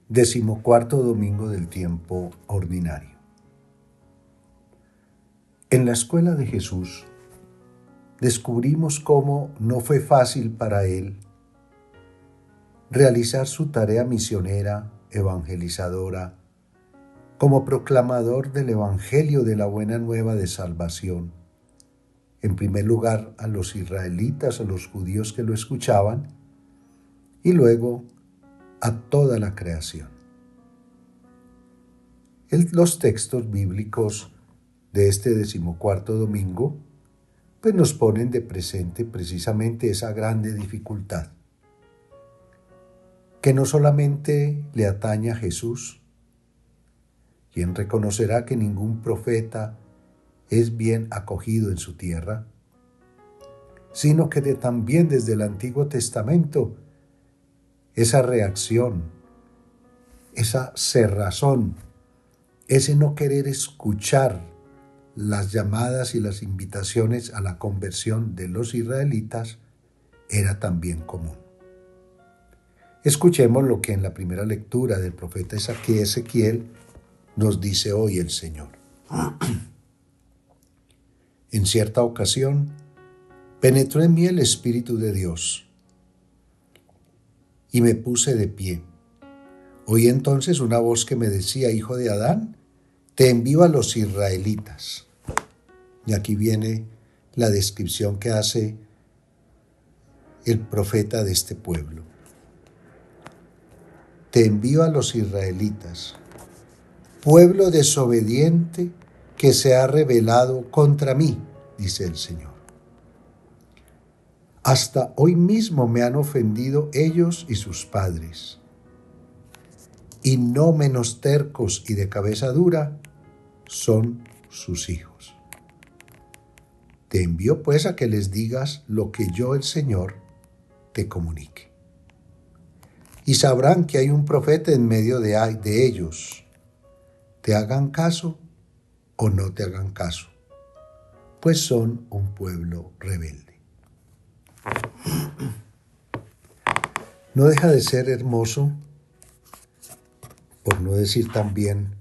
Decimocuarto domingo del tiempo ordinario. En la escuela de Jesús descubrimos cómo no fue fácil para él realizar su tarea misionera, evangelizadora, como proclamador del Evangelio de la Buena Nueva de Salvación. En primer lugar, a los israelitas, a los judíos que lo escuchaban, y luego a toda la creación. Los textos bíblicos de este decimocuarto domingo pues nos ponen de presente precisamente esa grande dificultad que no solamente le atañe a Jesús, quien reconocerá que ningún profeta es bien acogido en su tierra, sino que también desde el Antiguo Testamento esa reacción, esa cerrazón, ese no querer escuchar las llamadas y las invitaciones a la conversión de los israelitas era también común. Escuchemos lo que en la primera lectura del profeta Ezequiel nos dice hoy el Señor. En cierta ocasión, penetró en mí el Espíritu de Dios y me puse de pie. Oí entonces una voz que me decía: Hijo de Adán, te envío a los israelitas. Y aquí viene la descripción que hace el profeta de este pueblo. Te envío a los israelitas, pueblo desobediente que se ha rebelado contra mí, dice el Señor. Hasta hoy mismo me han ofendido ellos y sus padres, y no menos tercos y de cabeza dura son sus hijos. Te envío pues a que les digas lo que yo, el Señor, te comunique. Y sabrán que hay un profeta en medio de ellos. Te hagan caso o no te hagan caso, pues son un pueblo rebelde. No deja de ser hermoso, por no decir también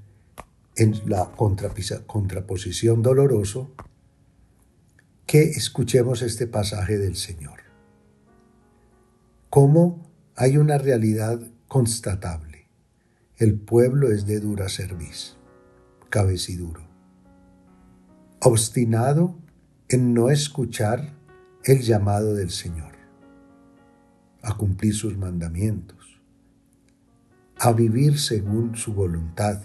en la contraposición doloroso, que escuchemos este pasaje del Señor. Cómo hay una realidad constatable. El pueblo es de dura cerviz, cabeciduro, obstinado en no escuchar el llamado del Señor, a cumplir sus mandamientos, a vivir según su voluntad.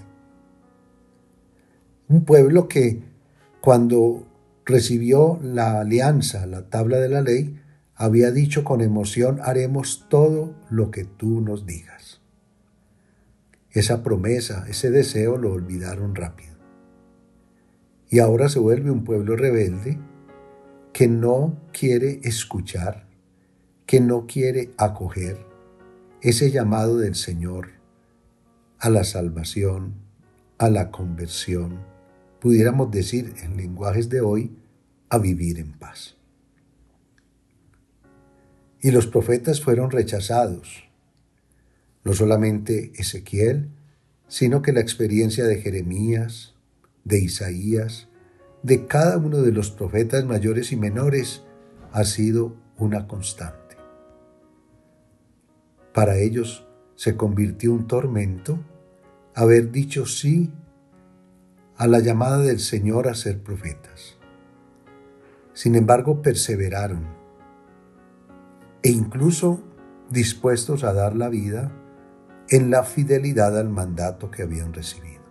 Un pueblo que cuando recibió la alianza, la tabla de la ley, había dicho con emoción: haremos todo lo que tú nos digas. Esa promesa, ese deseo lo olvidaron rápido. Y ahora se vuelve un pueblo rebelde que no quiere escuchar, que no quiere acoger ese llamado del Señor a la salvación, a la conversión, pudiéramos decir en lenguajes de hoy, a vivir en paz. Y los profetas fueron rechazados, no solamente Ezequiel, sino que la experiencia de Jeremías, de Isaías, de cada uno de los profetas mayores y menores ha sido una constante. Para ellos se convirtió un tormento haber dicho sí a la llamada del Señor a ser profetas. Sin embargo, perseveraron e incluso dispuestos a dar la vida en la fidelidad al mandato que habían recibido.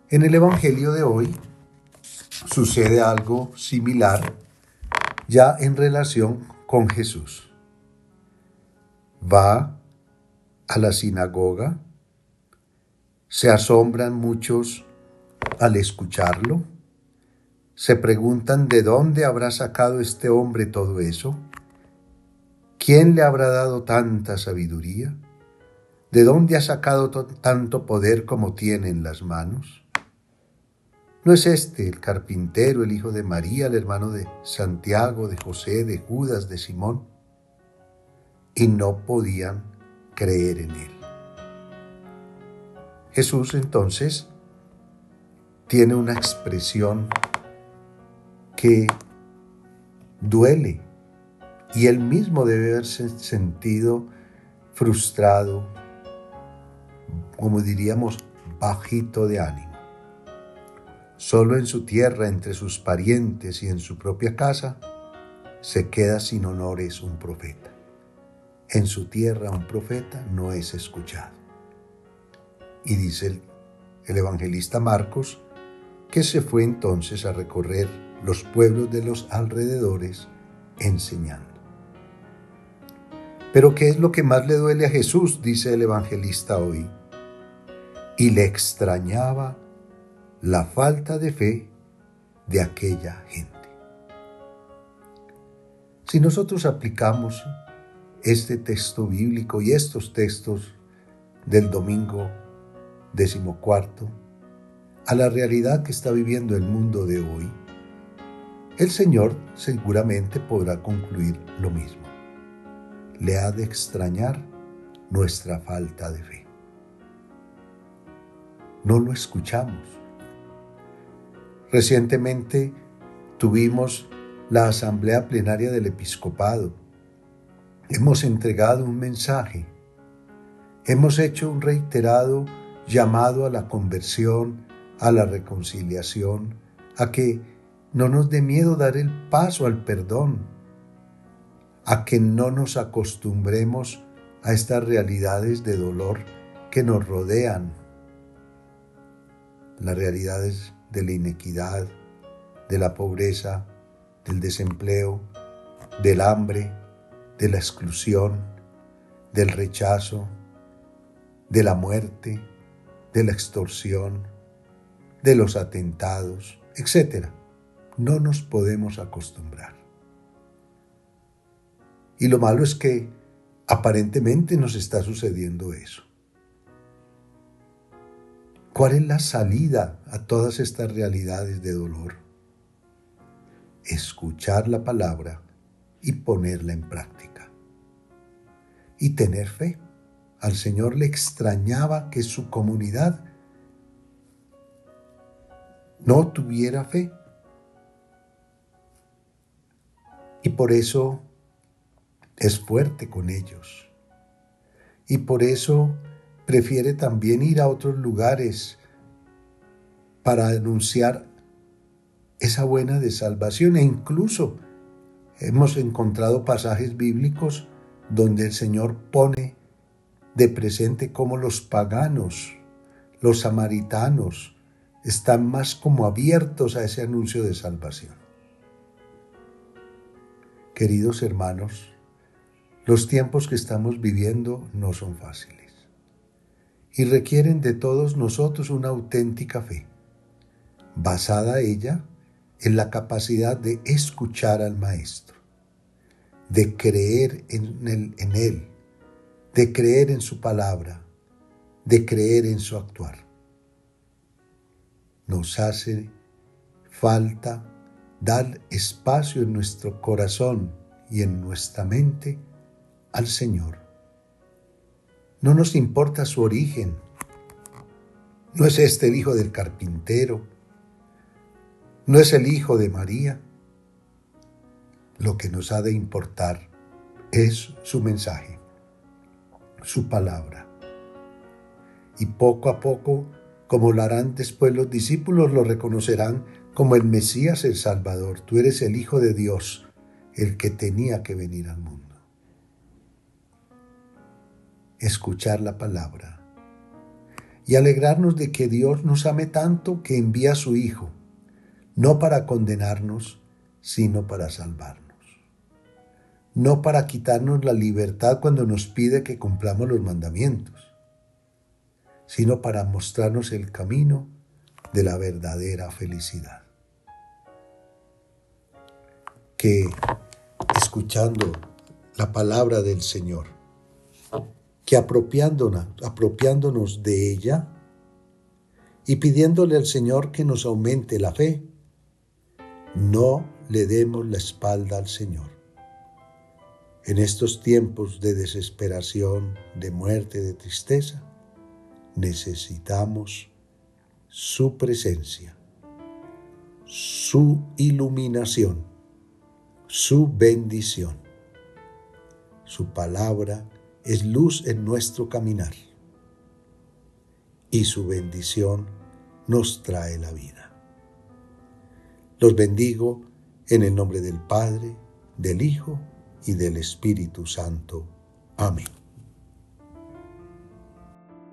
En el Evangelio de hoy sucede algo similar ya en relación con Jesús. Va a la sinagoga, se asombran muchos al escucharlo, se preguntan de dónde habrá sacado este hombre todo eso, quién le habrá dado tanta sabiduría, de dónde ha sacado tanto poder como tiene en las manos. ¿No es este el carpintero, el hijo de María, el hermano de Santiago, de José, de Judas, de Simón? Y no podían creer en Él. Jesús entonces tiene una expresión que duele y Él mismo debe haberse sentido frustrado, como diríamos, bajito de ánimo. Solo en su tierra, entre sus parientes y en su propia casa, se queda sin honores un profeta. En su tierra un profeta no es escuchado. Y dice el evangelista Marcos que se fue entonces a recorrer los pueblos de los alrededores enseñando. Pero ¿qué es lo que más le duele a Jesús?, dice el evangelista hoy. Y le extrañaba la falta de fe de aquella gente. Si nosotros aplicamos este texto bíblico y estos textos del domingo 14 a la realidad que está viviendo el mundo de hoy, el Señor seguramente podrá concluir lo mismo. Le ha de extrañar nuestra falta de fe. No lo escuchamos. Recientemente tuvimos la asamblea plenaria del episcopado. Hemos entregado un mensaje. Hemos hecho un reiterado llamado a la conversión, a la reconciliación, a que no nos dé miedo dar el paso al perdón, a que no nos acostumbremos a estas realidades de dolor que nos rodean, las realidades de la inequidad, de la pobreza, del desempleo, del hambre, de la exclusión, del rechazo, de la muerte, de la extorsión, de los atentados, etc. No nos podemos acostumbrar. Y lo malo es que aparentemente nos está sucediendo eso. ¿Cuál es la salida a todas estas realidades de dolor? Escuchar la palabra y ponerla en práctica. Y tener fe. Al Señor le extrañaba que su comunidad no tuviera fe. Y por eso es fuerte con ellos. Y por eso prefiere también ir a otros lugares para anunciar esa buena de salvación. E incluso hemos encontrado pasajes bíblicos donde el Señor pone de presente cómo los paganos, los samaritanos, están más como abiertos a ese anuncio de salvación. Queridos hermanos, los tiempos que estamos viviendo no son fáciles y requieren de todos nosotros una auténtica fe, basada ella en la capacidad de escuchar al Maestro, de creer en Él, de creer en su palabra, de creer en su actuar. Nos hace falta dar espacio en nuestro corazón y en nuestra mente al Señor. No nos importa su origen. No es este el hijo del carpintero. No es el hijo de María. Lo que nos ha de importar es su mensaje, su palabra. Y poco a poco, como lo harán después los discípulos, lo reconocerán como el Mesías, el Salvador. Tú eres el Hijo de Dios, el que tenía que venir al mundo. Escuchar la palabra y alegrarnos de que Dios nos ame tanto que envía a su Hijo, no para condenarnos, sino para salvarnos. No para quitarnos la libertad cuando nos pide que cumplamos los mandamientos, sino para mostrarnos el camino de la verdadera felicidad. Que escuchando la palabra del Señor, que apropiándonos de ella y pidiéndole al Señor que nos aumente la fe, no le demos la espalda al Señor. En estos tiempos de desesperación, de muerte, de tristeza, necesitamos su presencia, su iluminación, su bendición. Su palabra es luz en nuestro caminar y su bendición nos trae la vida. Los bendigo en el nombre del Padre, del Hijo y del Espíritu Santo. Amén.